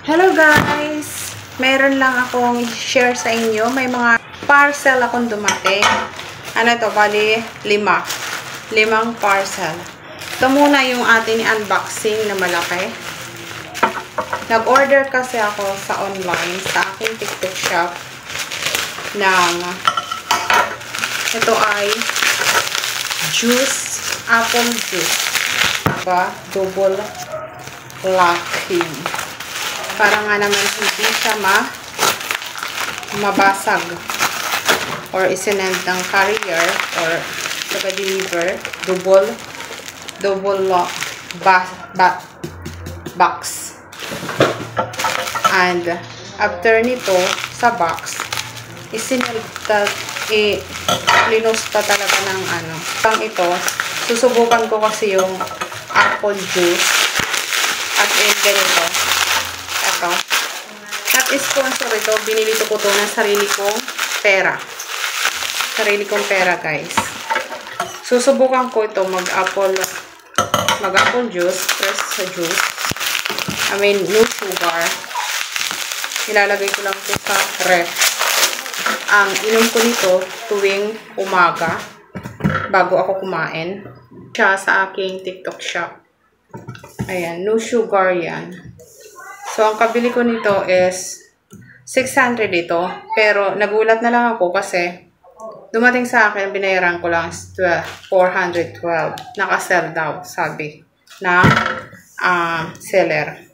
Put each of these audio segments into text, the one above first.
Hello guys! Meron lang akong share sa inyo. May mga parcel akong dumating. Ano ito? Bali, 5. 5 parcel. Ito muna yung ating unboxing na malaki. Nag-order kasi ako sa online, sa aking TikTok shop ng ito ay juice, apple juice. Diba? Double locking. Para nga naman hindi siya mabasag or isinend ng carrier or taga-deliver. Double lock box. And after nito sa box, linos pa talaga ng ano. Pang ito, susubukan ko kasi yung apple juice at ganito. Ito. Not sponsor ito. Binili ko to ng sarili kong pera. Sarili kong pera, guys. Susubukan ko ito mag-apple juice. Press sa juice. I mean, no sugar. Ilalagay ko lang ito sa ref. Ang inom ko nito tuwing umaga bago ako kumain. Siya sa aking TikTok shop. Ayan, no sugar yan. So, ang kabili ko nito is 600 ito. Pero, nagulat na lang ako kasi dumating sa akin, binayaran ko lang 412. Naka-sell daw, sabi na seller.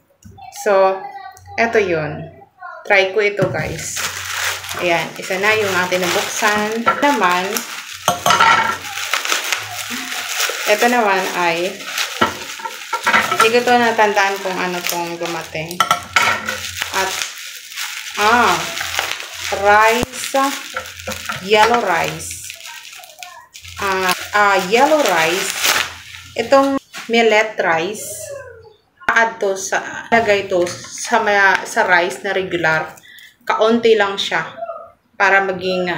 So, eto yun. Try ko ito, guys. Ayan, isa na yung ating nabuksan. Ito naman ay hindi ko ito natandaan kung ano itong dumating. At, rice, yellow rice. Yellow rice. Itong millet rice. Add to lagay ito sa rice na regular. Kaunti lang siya. Para maging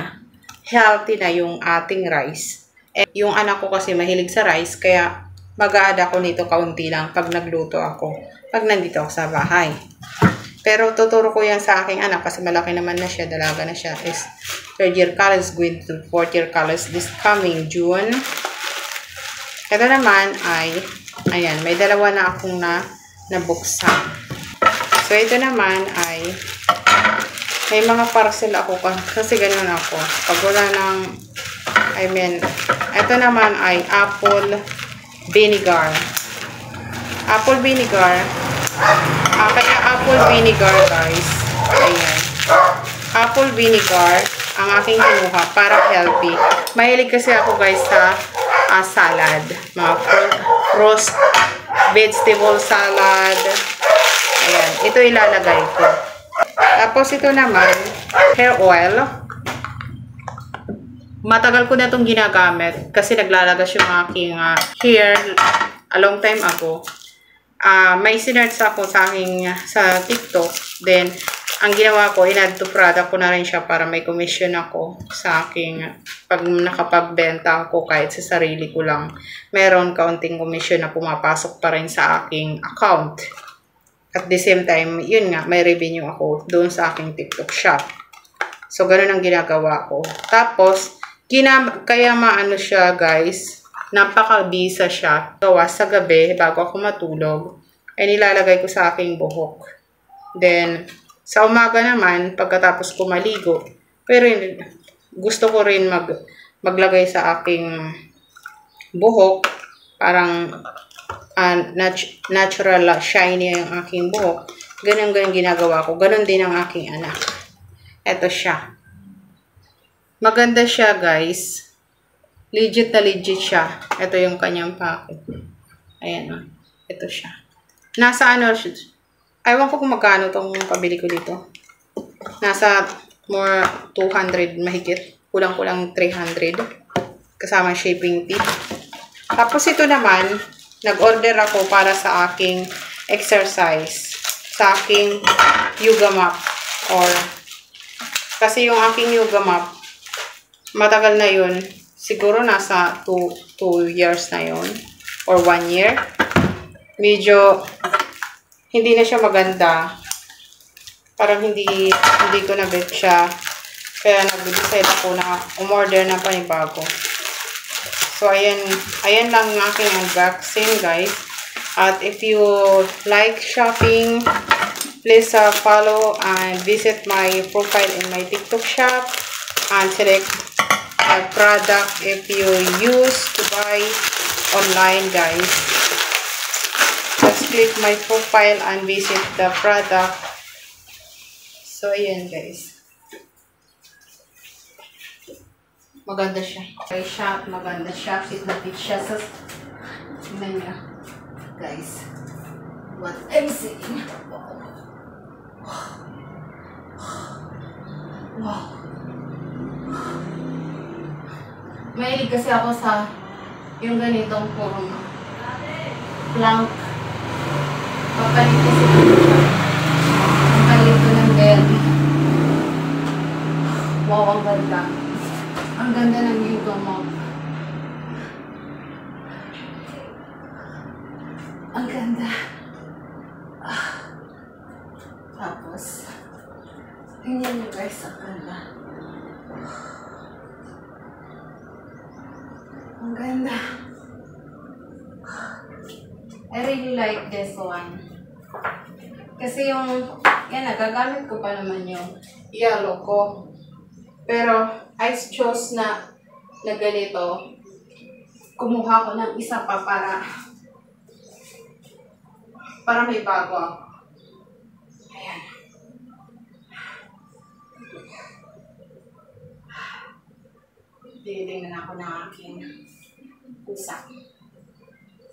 healthy na yung ating rice. Yung anak ko kasi mahilig sa rice, kaya mag-a-add ako nito kaunti lang pag nagluto ako. Pag nandito ako sa bahay. Pero tuturo ko yan sa aking anak kasi malaki naman na siya, dalaga na siya. Is 3rd year college, going to 4th year college this coming June. Ito naman ay, ayan, may dalawa na akong nabuksan. So ito naman ay, may mga parcel ako kasi ganun ako. Pag wala ng, ito naman ay apple vinegar. Apple vinegar. Kaya apple vinegar, guys. Ayan. Apple vinegar ang aking kinuha para healthy. Mahilig kasi ako, guys, sa salad. Mga roast vegetable salad. Ayan. Ito ilalagay ko. Tapos ito naman, hair oil. Matagal ko na itong ginagamit kasi naglalagas yung aking hair a long time ago. May sinerch ako sa TikTok. Then, ang ginawa ko, in-add to product ko na rin siya para may commission ako sa aking, pag nakapagbenta ako kahit sa sarili ko lang, meron kaunting commission na pumapasok pa rin sa aking account. At the same time, yun nga, may revenue ako doon sa aking TikTok shop. So, ganun ang ginagawa ko. Tapos, kaya maano siya, guys, napakabisa siya. Gawa sa gabi, bago ako matulog, ay nilalagay ko sa aking buhok. Then, sa umaga naman, pagkatapos ko maligo, pero gusto ko rin maglagay sa aking buhok, parang natural shiny yung aking buhok. Ganun ginagawa ko. Ganun din ang aking anak. Ito siya. Maganda siya, guys. Legit na legit siya. Ito yung kanyang packet. Ayan o. Ito siya. Nasa ewan ko kung magkano itong pabili ko dito. Nasa more 200 mahigit. Kulang-kulang 300. Kasama shipping fee. Tapos ito naman, nag-order ako para sa aking exercise. Sa aking yoga mat. Kasi yung aking yoga mat, matagal na yun. Siguro nasa 2 years na yun. Or 1 year. Medyo hindi na siya maganda. parang hindi ko na-bet siya. Kaya nag-decide ako na umorder na panibago. So, ayan lang yung aking unboxing, guys. At if you like shopping, please follow and visit my profile in my TikTok shop and select a product if you use to buy online, guys. Just click my profile and visit the product. So, ayan, guys. Maganda siya. Maganda siya. Sinapit siya sa niya. Guys, what I'm seeing. Wow. Mahilig kasi ako sa yung ganitong form. Plank. Papalit kasi siya. Papalit ko ng belly. Wow, ang ganda. Ang ganda ng yuga mo. Ang ganda. Tapos, tingnan nyo guys, ang ganda. Ang ganda. I really like this one. Kasi yung, yan, nagagamit ko pa naman yung yellow ko. Pero, I chose na ganito. Kumuha ko ng isa pa para may bago ako. Ayan. Titingnan ako ng aking pusa.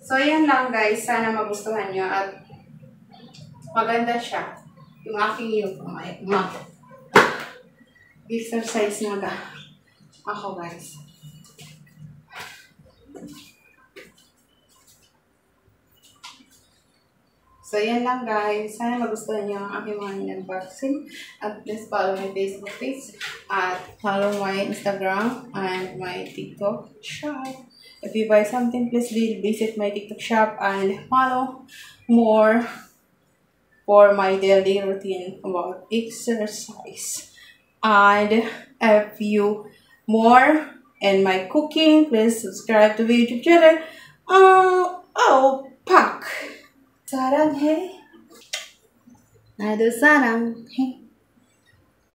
So, ayan lang guys. Sana magustuhan nyo at maganda siya. Yung aking exercise na ako guys. So, yan lang guys. Sana magustuhan nyo ang aking mga unboxing. At please follow my Facebook page. At follow my Instagram and my TikTok shop. If you buy something, please visit my TikTok shop and follow more for my daily routine about exercise. And if you more in my cooking, please subscribe to my YouTube channel. Pak! Sarang hey. Nado sarang hey.